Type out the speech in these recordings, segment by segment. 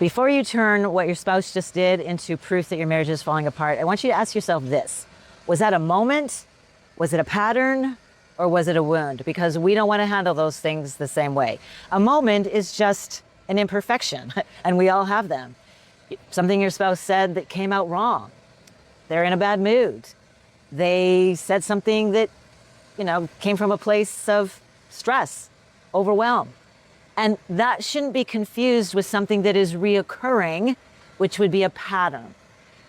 Before you turn what your spouse just did into proof that your marriage is falling apart, I want you to ask yourself this. Was that a moment? Was it a pattern? Or was it a wound? Because we don't want to handle those things the same way. A moment is just an imperfection, and we all have them. Something your spouse said that came out wrong. They're in a bad mood. They said something that, came from a place of stress, overwhelm. And that shouldn't be confused with something that is reoccurring, which would be a pattern.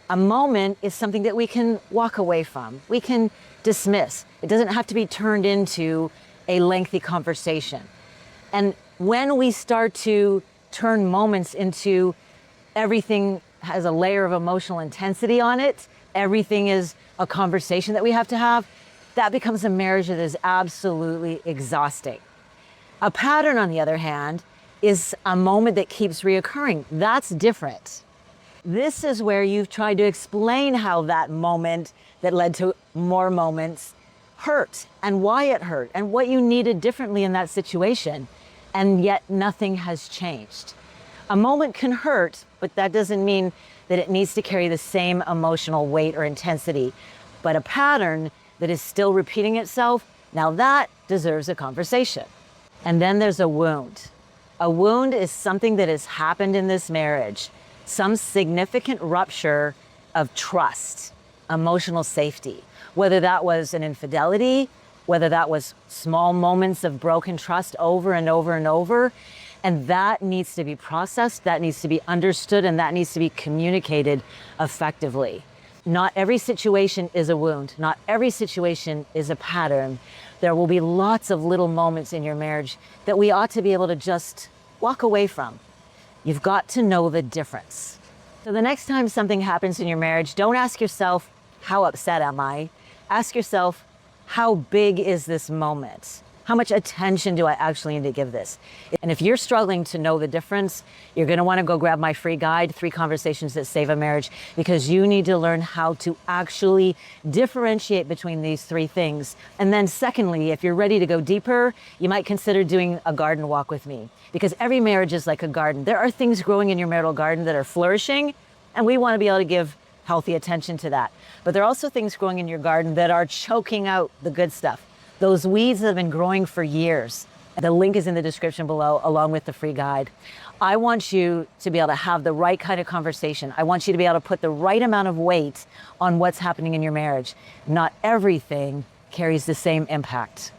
A moment is something that we can walk away from. We can dismiss. It doesn't have to be turned into a lengthy conversation. And when we start to turn moments into everything has a layer of emotional intensity on it, everything is a conversation that we have to have, that becomes a marriage that is absolutely exhausting. A pattern, on the other hand, is a moment that keeps reoccurring. That's different. This is where you've tried to explain how that moment that led to more moments hurt and why it hurt and what you needed differently in that situation, and yet nothing has changed. A moment can hurt, but that doesn't mean that it needs to carry the same emotional weight or intensity. But a pattern that is still repeating itself, now that deserves a conversation. And then there's a wound. A wound is something that has happened in this marriage, some significant rupture of trust, emotional safety, whether that was an infidelity, whether that was small moments of broken trust over and over and over. And that needs to be processed, that needs to be understood, and that needs to be communicated effectively. Not every situation is a wound. Not every situation is a pattern. There will be lots of little moments in your marriage that we ought to be able to just walk away from. You've got to know the difference. So the next time something happens in your marriage, don't ask yourself, how upset am I? Ask yourself, how big is this moment? How much attention do I actually need to give this? And if you're struggling to know the difference, you're going to want to go grab my free guide, 3 Conversations That Save a Marriage, because you need to learn how to actually differentiate between these 3 things. And then secondly, if you're ready to go deeper, you might consider doing a garden walk with me, because every marriage is like a garden. There are things growing in your marital garden that are flourishing, and we want to be able to give healthy attention to that. But there are also things growing in your garden that are choking out the good stuff. Those weeds that have been growing for years. The link is in the description below, along with the free guide. I want you to be able to have the right kind of conversation. I want you to be able to put the right amount of weight on what's happening in your marriage. Not everything carries the same impact.